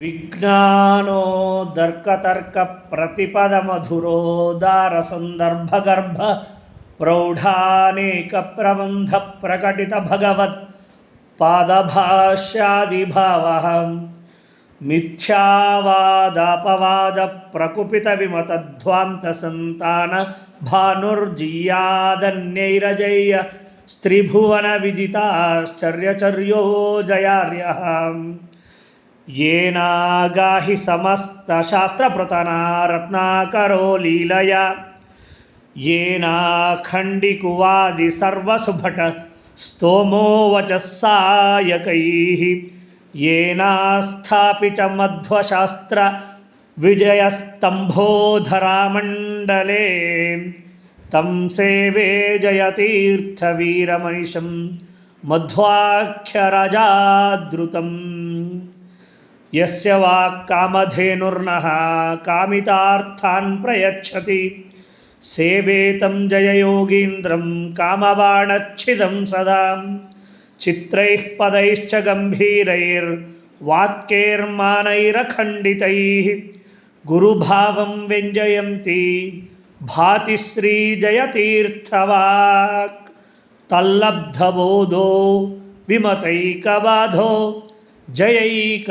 విజ్ఞానోదర్కతర్క ప్రతిపదమధురోదారసందర్భగర్భ ప్రౌఢానేక ప్రబంధ ప్రకటిత భగవత్ పాదభాష్యాదిభావ మిథ్యావాదాపవాద ప్రకుపిత విమతధ్వాంత సంతాన భానుర్జీయాదన్యైరజయ్య స్త్రిభువన విజితాశ్చర్యచర్యో జయార్యః येनागाहि समस्तशास्त्रपृतना रत्नाकरो लीलया येनाखण्डिकुवादि सर्वसुभट स्तोमो वचः सायकैः येनास्थापि च मध्वशास्त्र विजयस्तम्भोधरामण्डले तं सेवे जयतीर्थवीरमनिशं मध्वाख्यराजाद्रुतम् यस्य वाक्कामधेनुर्नः कामितार्थान् प्रयच्छति सेवेतं जययोगीन्द्रं कामबाणच्छिदं सदा चित्रैः पदैश्च गम्भीरैर्वाक्यैर्मानैरखण्डितैः गुरुभावं व्यञ्जयन्ति भाति श्रीजयतीर्थवाक् तल्लब्धबोधो विमतैकबाधो जयैक